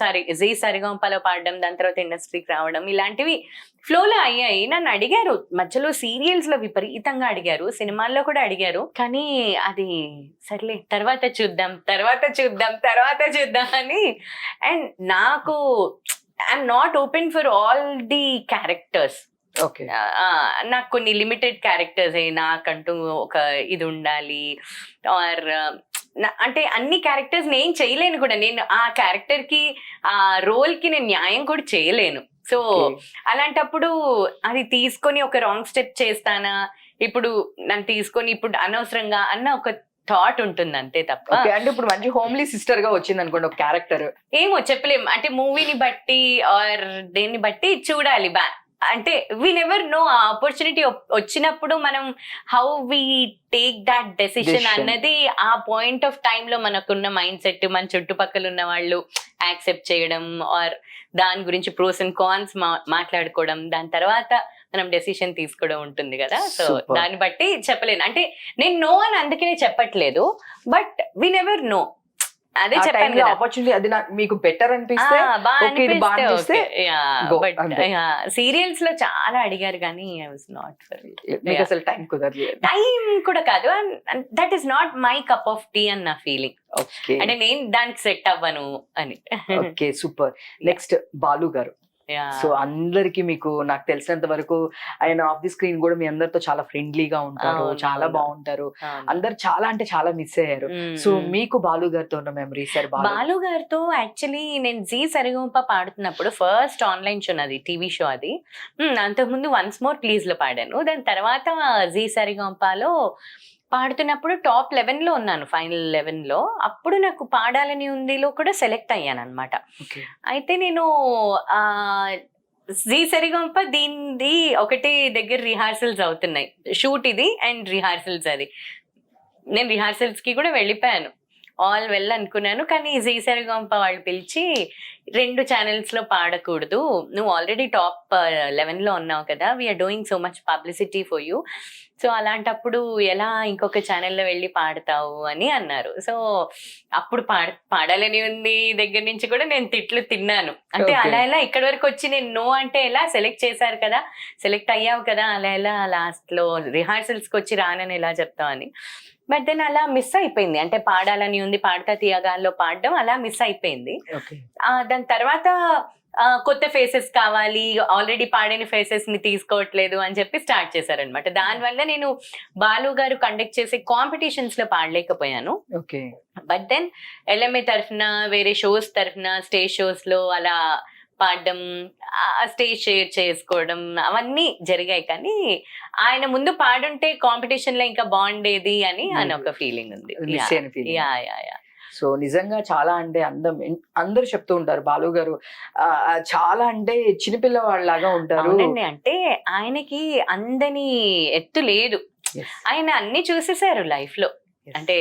జీ సరిగమపలో పాడడం, దాని తర్వాత ఇండస్ట్రీకి రావడం, ఇలాంటివి ఫ్లోలో అయ్యాయి. నన్ను అడిగారు మధ్యలో, సీరియల్స్ లో విపరీతంగా అడిగారు, సినిమాల్లో కూడా అడిగారు. కానీ అది సర్లే తర్వాత చూద్దాం అని. అండ్ నాకు I'm not open for all the characters. నాకు కొన్ని లిమిటెడ్ క్యారెక్టర్స్, నాకంటూ ఒక ఇది ఉండాలి. ఆర్ అంటే అన్ని క్యారెక్టర్స్ నేను చేయలేను కూడా. నేను ఆ క్యారెక్టర్ కి, ఆ రోల్ కి నేను న్యాయం కూడా చేయలేను. సో అలాంటప్పుడు అది తీసుకొని ఒక రాంగ్ స్టెప్ చేస్తానా, ఇప్పుడు నన్ను తీసుకొని ఇప్పుడు అనవసరంగా అన్న ఒక థాట్ ఉంటుంది అంతే తప్ప. అంటే ఇప్పుడు మంచి హోమ్లీ సిస్టర్ గా వచ్చింది అనుకోండి ఒక క్యారెక్టర్, ఏమో చెప్పలేం. అంటే మూవీని బట్టి ఆర్ దేన్ని బట్టి చూడాలి. అంటే వీ నెవర్ నో, ఆ ఆపర్చునిటీ వచ్చినప్పుడు మనం how we take that decision అన్నది ఆ పాయింట్ ఆఫ్ టైమ్ లో మనకున్న మైండ్ సెట్, మన చుట్టుపక్కల ఉన్న వాళ్ళు యాక్సెప్ట్ చేయడం ఆర్ దాని గురించి ప్రోస్ అండ్ కాన్స్ మాట్లాడుకోవడం, దాని తర్వాత మనం డెసిషన్ తీసుకోవడం ఉంటుంది కదా. సో దాన్ని బట్టి చెప్పలేను. అంటే నేను నో అని అందుకనే చెప్పట్లేదు, బట్ వి నెవర్ నో. అదే చెప్పాను, ఆపర్చునిటీ అది మీకు బెటర్ అనిపిస్తే సీరియల్స్ లో చాలా అడిగారు కానీ ఐ వాజ్ నాట్ అసలు టైం కుదరలేదు. టైం కూడా కాదు, that is not my cup of tea అని నా ఫీలింగ్. అంటే నేను దానికి సెట్ అవ్వను అని. Okay super. నెక్స్ట్ బాలు గారు. సో అందరికి మీకు నాకు తెలిసినంత వరకు ఆయన ఆఫ్ ది స్క్రీన్ కూడా మీ అందరితో చాలా ఫ్రెండ్లీగా ఉంటారు, చాలా బాగుంటారు. అందరు చాలా అంటే చాలా మిస్ అయ్యారు. సో మీకు బాలు గారితో ఉన్న మెమరీస్? బాలు గారితో యాక్చువల్లీ నేను జీ సరిగమప పాడుతున్నప్పుడు ఫస్ట్ ఆన్లైన్ షో నాది, టీవీ షో అది. అంతకుముందు వన్స్ మోర్ ప్లీజ్ లో పాడాను. దాని తర్వాత జీ సరిగమపలో పాడుతున్నప్పుడు టాప్ 11 లో ఉన్నాను, ఫైనల్ 11 లో. అప్పుడు నాకు పాడాలని ఉందిలో కూడా సెలెక్ట్ అయ్యాను అనమాట. అయితే నేను జీ సరిగంప దీనిది ఒకటి దగ్గర రిహార్సల్స్ అవుతున్నాయి, షూట్ ఇది అండ్ రిహార్సల్స్. అది నేను రిహార్సల్స్ కి కూడా వెళ్ళిపోయాను, ఆల్ వెల్ అనుకున్నాను. కానీ జీ సరిగంప వాళ్ళు పిలిచి 2 ఛానల్స్ లో పాడకూడదు, నువ్వు ఆల్రెడీ టాప్ 11 లో ఉన్నావు కదా, we are doing so much publicity for you, so అలాంటప్పుడు ఎలా ఇంకొక ఛానల్లో వెళ్ళి పాడతావు అని అన్నారు. సో అప్పుడు పాడాలని ఉంది దగ్గర నుంచి కూడా నేను తిట్లు తిన్నాను. అంటే అలా ఎలా ఇక్కడి వరకు వచ్చి నేను నో అంటే ఎలా, సెలెక్ట్ చేశారు కదా, సెలెక్ట్ అయ్యావు కదా, అలా ఎలా లాస్ట్ లో రిహార్సల్స్కి వచ్చి రానని ఎలా చెప్తావు అని. బట్ దెన్ అలా మిస్ అయిపోయింది, అంటే పాడాలని ఉంది, పాడతా తీయగాల్లో పాడడం అలా మిస్ అయిపోయింది. దాని తర్వాత కొత్త ఫేసెస్ కావాలి, ఆల్రెడీ పాడిన ఫేసెస్ ని తీసుకోవట్లేదు అని చెప్పి స్టార్ట్ చేశారనమాట. దానివల్ల నేను బాలు గారు కండక్ట్ చేసే కాంపిటీషన్స్ లో పాడలేకపోయాను. బట్ దెన్ ఎల్ఎంఏ తరఫున, వేరే షోస్ తరఫున, స్టేజ్ షోస్ లో అలా పాడడం, స్టేజ్ షేర్ చేసుకోవడం అవన్నీ జరిగాయి. కానీ ఆయన ముందు పాడుంటే కాంపిటీషన్ లో ఇంకా బాగుండేది అని ఒక ఫీలింగ్ ఉంది. సో నిజంగా చాలా అంటే అందరూ చెప్తూ ఉంటారు బాలు గారు చాలా అంటే చిన్నపిల్లవాళ్ళలాగా ఉంటారు. అంటే ఆయనకి అందని ఎత్తు లేదు, ఆయన అన్ని చూసేసారు లైఫ్ లో, అంటే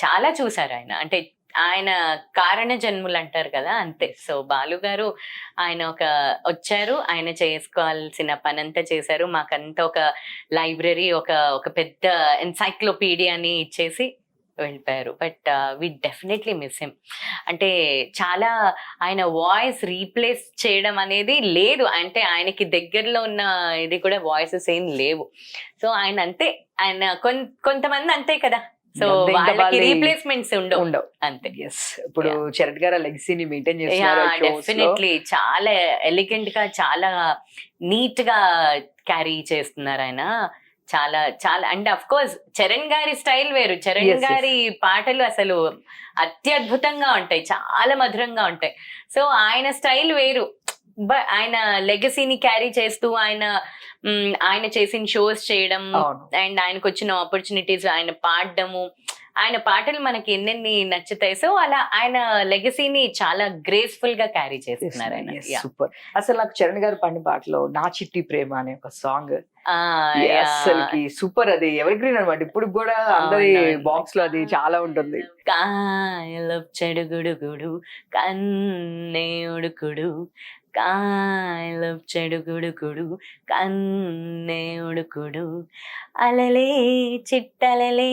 చాలా చూసారు ఆయన. అంటే ఆయన కారణ జన్ములు అంటారు కదా, అంతే. సో బాలు గారు ఆయన వచ్చారు, ఆయన చేసుకోవాల్సిన పనంతా చేశారు, మాకంతా ఒక లైబ్రరీ, ఒక పెద్ద ఎన్సైక్లోపీడియాని ఇచ్చేసి వెళ్ళిపోయారు. But we definitely miss him. అంటే చాలా ఆయన వాయిస్ రీప్లేస్ చేయడం అనేది లేదు, అంటే ఆయనకి దగ్గరలో ఉన్న ఇది కూడా వాయిసెస్ ఏం లేవు. సో ఆయన అంతే, ఆయన కొంతమంది అంతే కదా, సో వాళ్ళకి రీప్లేస్మెంట్స్ ఉండవు అంతే. ఇప్పుడు చరణ్ గారు లెగసీని మెయింటైన్ చేస్తున్నారు, డెఫినెట్లీ చాలా ఎలిగెంట్ గా, చాలా నీట్ గా క్యారీ చేస్తున్నారు ఆయన. చాలా చాలా అంటే అఫ్ కోర్స్ చరణ్ గారి స్టైల్ వేరు, చరణ్ గారి పాటలు అసలు అత్యద్భుతంగా ఉంటాయి, చాలా మధురంగా ఉంటాయి. సో ఆయన స్టైల్ వేరు, ఆయన లెగసీని క్యారీ చేస్తూ ఆయన చేసిన షోస్ చేయడం అండ్ ఆయనకు వచ్చిన ఆపర్చునిటీస్, ఆయన పాడడము, ఆయన పాటలు మనకి ఎన్నెన్ని నచ్చుతాయి. సో అలా ఆయన లెగసీని చాలా గ్రేస్ఫుల్ గా క్యారీ చేస్తున్నారు ఆయన. సూపర్. అసలు నాకు చరణ్ గారు పాడిన పాటలో నా చిట్టి ప్రేమ అనే ఒక సాంగ్ అసలుకి సూపర్, అది ఎవర్ గ్రీన్ అనమాట, ఇప్పుడు కూడా అందరి బాక్స్ లో అది చాలా ఉంటుంది. చెడుగుడుగుడు కన్నే ఉడుకుడు, కాయల చెడుగుడుకుడు కన్నే ఉడుకుడు, అలలే చిట్టలలే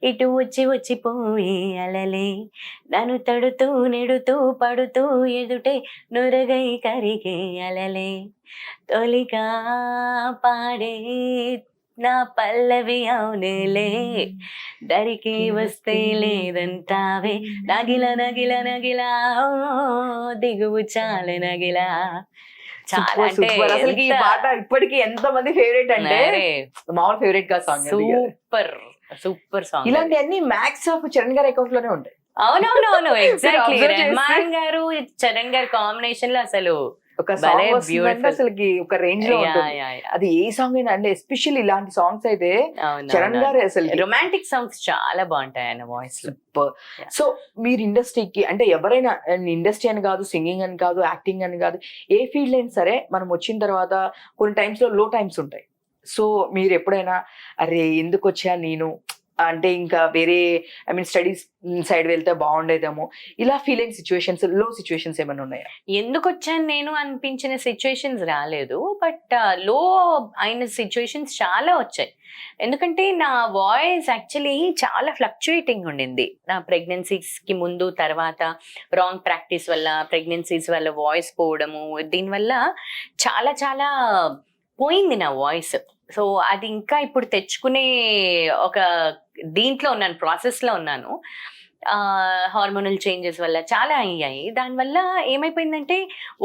ఇటు వచ్చిపోయి అలలే, నన్ను తడుతూ నెడుతూ పడుతూ ఎదుటే నురగై కరిగే అలలే, తొలిగా పాడే నా పల్లవి అవునేలే, దరికి వస్తే లేదంటావే, నగిల నగిల నగిలా దిగువు చాలే నగిలా. చాలా అసలు ఈ పాట ఇప్పటికి ఎంత మంది ఫేవరెట్ అంటే మామూలు ఫేవరెట్ గా సాంగ్, సూపర్ సూపర్ సాంగ్. ఇలాంటి అన్ని మ్యాక్స్ ఆఫ్ చరణ్ గారి అకౌంట్ లోనే ఉంటాయి. అవునవునవును, ఎగ్జాక్ట్లీ. రెహమాన్ గారు చరణ్ గారి కాంబినేషన్ లో అసలు ఒక సాంగ్ అసలుకి ఒక రేంజ్ లో ఉంటుంది. అది ఏ సాంగ్ అయినా అంటే ఎస్పెషల్లీ ఇలాంటి సాంగ్స్ అయితే చరణ్ గారు అసలు రొమాంటిక్ సాంగ్స్ చాలా బాగుంటాయి ఆయన వాయిస్. సో మీరు ఇండస్ట్రీకి అంటే ఎవరైనా, ఇండస్ట్రీ అని కాదు, సింగింగ్ అని కాదు, యాక్టింగ్ అని కాదు, ఏ ఫీల్డ్ అయినా సరే మనం వచ్చిన తర్వాత కొన్ని టైమ్స్ లో లో టైమ్స్ ఉంటాయి. సో మీరు ఎప్పుడైనా అరే ఎందుకు వచ్చా నేను, అంటే ఇంకా వేరే స్టడీస్ సైడ్ వెళ్తే బాగుండేదేమో, ఇలా ఫీల్ అయిన సిచ్యువేషన్స్, లో సిచ్యువేషన్స్ ఏమైనా ఉన్నాయా? ఎందుకు వచ్చాను నేను అనిపించిన సిచ్యువేషన్స్ రాలేదు, బట్ లో అయిన సిచ్యువేషన్స్ చాలా వచ్చాయి. ఎందుకంటే నా వాయిస్ యాక్చువల్లీ చాలా ఫ్లక్చుయేటింగ్ ఉండింది. నా ప్రెగ్నెన్సీస్కి ముందు తర్వాత రాంగ్ ప్రాక్టీస్ వల్ల, ప్రెగ్నెన్సీస్ వల్ల వాయిస్ పోవడము, దీనివల్ల చాలా చాలా పోయింది నా వాయిస్. సో అది ఇంకా ఇప్పుడు తెచ్చుకునే ఒక దీంట్లో ఉన్నాను, ప్రాసెస్లో ఉన్నాను. హార్మోనల్ చేంజెస్ వల్ల చాలా అయ్యాయి. దానివల్ల ఏమైపోయిందంటే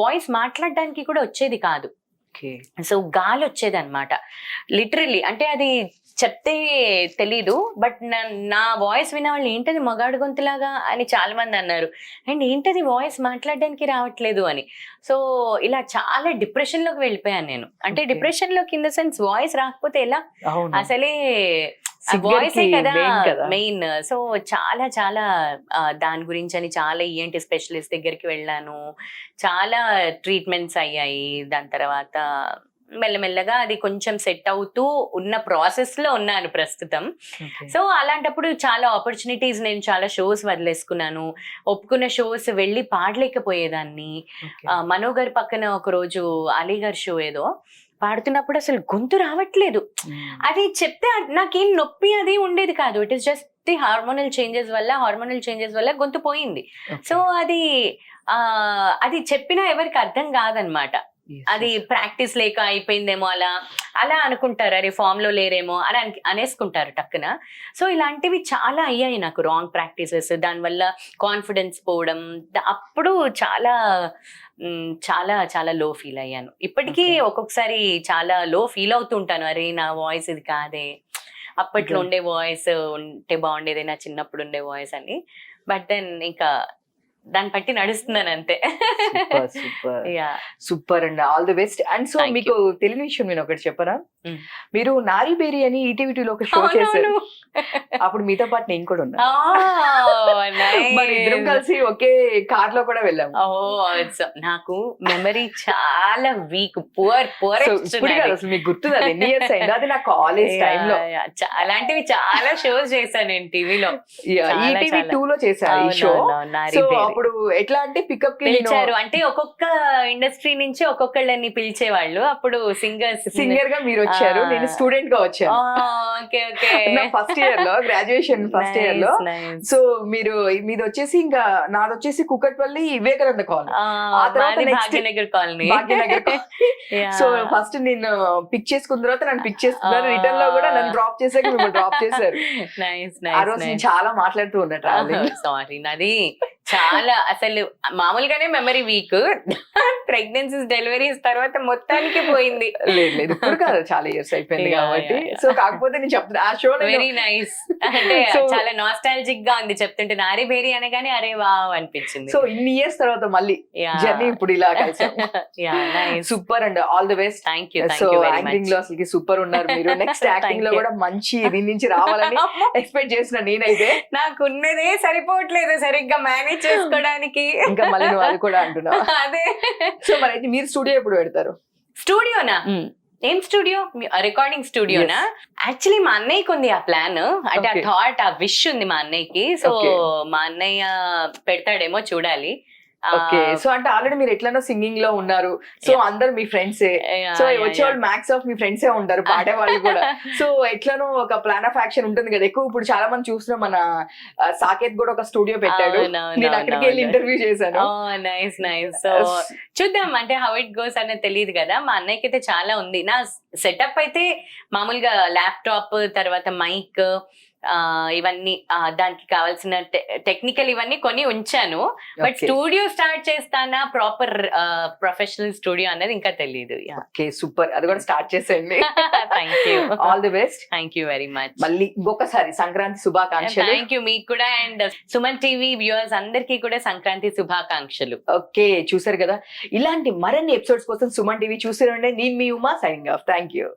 వాయిస్ మాట్లాడడానికి కూడా వచ్చేది కాదు. సో గాలి వచ్చేది అనమాట లిటరల్లీ. అంటే అది చెప్తే తెలీదు, బట్ నా వాయిస్ విన్న వాళ్ళు ఏంటది మగాడు గొంతులాగా అని చాలా మంది అన్నారు, అండ్ ఏంటది వాయిస్ మాట్లాడడానికి రావట్లేదు అని. సో ఇలా చాలా డిప్రెషన్ లోకి వెళ్ళిపోయాను నేను. అంటే డిప్రెషన్ లోకి ఇన్ ద సెన్స్ వాయిస్ రాకపోతే ఎలా, అసలే వాయిసే కదా main కదా. మెయిన్. సో చాలా చాలా దాని గురించి అని చాలా ఈఎన్టీ స్పెషలిస్ట్ దగ్గరికి వెళ్ళాను, చాలా ట్రీట్మెంట్స్ అయ్యాయి. దాని తర్వాత మెల్లమెల్లగా అది కొంచెం సెట్ అవుతూ ఉన్న ప్రాసెస్ లో ఉన్నాను ప్రస్తుతం. Okay. సో అలాంటప్పుడు చాలా ఆపర్చునిటీస్, నేను చాలా షోస్ వదిలేసుకున్నాను. ఒప్పుకున్న షోస్ వెళ్ళి పాడలేకపోయేదాన్ని. Okay. మనో గారి పక్కన ఒక రోజు అలీ గారి షో ఏదో పాడుతున్నప్పుడు అసలు గొంతు రావట్లేదు. అది చెప్తే నాకేం నొప్పి అది ఉండేది కాదు. It is just the hormonal changes వల్ల గొంతు పోయింది. Okay. సో అది చెప్పినా ఎవరికి అర్థం కాదనమాట. Yes, అది yes. ప్రాక్టీస్ లేక అయిపోయిందేమో, అలా అనుకుంటారు. అరే ఫామ్ లో లేరేమో అని అనేసుకుంటారు టక్కున. సో ఇలాంటివి చాలా అయ్యాయి నాకు, రాంగ్ ప్రాక్టీసెస్. దానివల్ల కాన్ఫిడెన్స్ పోవడం. అప్పుడు చాలా చాలా చాలా లో ఫీల్ అయ్యాను. ఇప్పటికీ Okay. ఒక్కొక్కసారి చాలా లో ఫీల్ అవుతుంటాను. అరే నా వాయిస్ ఇది కాదే, అప్పట్లో Okay. ఉండే వాయిస్ ఉంటే బాగుండేది, నా చిన్నప్పుడు ఉండే వాయిస్ అని. బట్ దెన్ ఇంకా దాన్ని బట్టి నడుస్తున్నాను అంతే. Super super yeah super and all the best. And so Thank మీకు తెలియని విషయం నేను ఒకటి చెప్పరా, Mm. మీరు నారీ బేరీ అని ఈటీవీలో ఒక షో చేశారు. అప్పుడు మీతో పాటు నేను కూడా ఉన్నా. మరి ఇద్దరం కలిసి ఒకే కార్ లో కూడా వెళ్ళాము. నాకు మెమరీ చాలా వీక్, పువర్ So, ఇప్పుడు కాదు, అసలు మీకు గుర్తుంది అది ఎన్ని ఇయర్స్ అయింది? అది నా కాలేజ్ టైమ్ లో. అలాంటివి చాలా షోస్ చేశాను నేను టీవీలో. చాలా, ఈటీవీ చాలా. 2 లో చేశారు ఈ షో. సో అప్పుడు ఎట్లా అంటే పికప్ కి పిలిచారు అంటే ఒక్కొక్క ఇండస్ట్రీ నుంచి ఒక్కొక్కళ్ళని పిలిచేవాళ్ళు. అప్పుడు సింగర్స్ సింగర్ గా మీరు వచ్చారు, నేను స్టూడెంట్ గా వచ్చాను. ఓకే ఓకే నా ఫస్ట్ ఇయర్ లో, గ్రాడ్యుయేషన్ ఫస్ట్ ఇయర్ లో. సో మీది వచ్చేసి, ఇంకా నాది వచ్చేసి కుకట్పల్లి వివేకానంద కాలనీ. ఆ తర్వాత next Bhagyanagar colony. Bhagyanagar so first నేను పిక్ చేసుకున్న తర్వాత నన్ను పిక్ చేసుకున్నారు, రిటర్న్ లో కూడా నన్ను డ్రాప్ చేశాక మిమ్మల్ని డ్రాప్ చేశారు. నైస్ ఆ రోజు నేను చాలా మాట్లాడుతూ ఉన్నా ట్రావెలింగ్. సారీ, నాది చాలా అసలు మామూలుగానే మెమరీ వీక్. ప్రెగ్నెన్సీస్, డెలివరీస్ తర్వాత మొత్తానికి పోయింది. లేదు ఇప్పుడు కాదు, చాలా ఇయర్స్ అయిపోయింది Yeah, కాబట్టి. yeah, yeah. సో కాకపోతే నేను చెప్తున్నా ఆ షో వెరీ నైస్. అంటే So, చాలా నాస్టాలజిక్ గా ఉంది చెప్తుంటే. నారీ బేరీ అనగానే అరే వావ్ అనిపించింది. సో ఇన్ని ఇయర్స్ తర్వాత మళ్ళీ జర్నీ ఇప్పుడు ఇలా కలిసాం. Super and all the best. Thank you so acting లో అసలు సూపర్ ఉన్నారు మీరు. నెక్స్ట్ యాక్టింగ్ లో Thank you. కూడా మంచి దీని నుంచి రావాలని ఎక్స్పెక్ట్ చేసిన నేనైతే. నాకు ఉన్నదే సరిపోవట్లేదు సరిగ్గా మేనేజ్ చేసుకోవడానికి. ఇంకా మళ్ళీ నువ్వు అది కూడా అంటున్నావు. అదే. సో మరి అయితే మీరు స్టూడియో ఎప్పుడు పెడతారు? స్టూడియోనా? ఏం స్టూడియో? రికార్డింగ్ స్టూడియోనా? యాక్చువల్లీ మా అన్నయ్యకి ఉంది ఆ ప్లాన్, అంటే ఆ Okay. థాట్, ఆ విష్ ఉంది మా అన్నయ్యకి. So Okay. మా అన్నయ్య పెడతాడేమో చూడాలి. ఓకే. సో అంటే ఆల్రెడీ మీరు ఎట్లనో సింగింగ్ లో ఉన్నారు. సో అందరు మీ ఫ్రెండ్సే. సో వచ్చేవాళ్ళు మ్యాక్స్ ఆఫ్ మీ ఫ్రెండ్సే ఉంటారు, పాడే వాళ్ళు కూడా. సో ఎట్లనో ఒక ప్లాన్ ఆఫ్ యాక్షన్ ఉంటుంది కదా ఎక్కువ. ఇప్పుడు చాలా మంది చూస్తున్నాం, మన సాకేత్ కూడా ఒక స్టూడియో పెట్టాడు. నేను అక్కడికి వెళ్ళి ఇంటర్వ్యూ చేశాను. Nice nice. సో చూద్దాం, అంటే హౌ ఇట్ గోస్ అనేది తెలియదు కదా. మా అన్నయ్యకి అయితే చాలా ఉంది. నా సెటప్ అయితే మామూలుగా ల్యాప్టాప్, తర్వాత మైక్, ఇవన్నీ దానికి కావాల్సిన టెక్నికల్ ఇవన్నీ కొని ఉంచాను. But Okay. స్టూడియో స్టార్ట్ చేస్తానా, ప్రాపర్ ప్రొఫెషనల్ స్టూడియో అనేది ఇంకా తెలియదు. ఓకే సూపర్, అది కూడా స్టార్ట్ చేసేయండి. Thank you. All the best. Thank you very much. మళ్ళీ ఇంకొకసారి సంక్రాంతి శుభాకాంక్షలు. థ్యాంక్ యూ మీకు కూడా, అండ్ సుమన్ టీవీ వ్యూవర్స్ అందరికీ కూడా సంక్రాంతి శుభాకాంక్షలు. ఓకే, చూసారు కదా, ఇలాంటి మరిన్ని ఎపిసోడ్స్ కోసం సుమన్ టీవీ చూసి రండి. నేను మీ Uma, signing off. Thank you.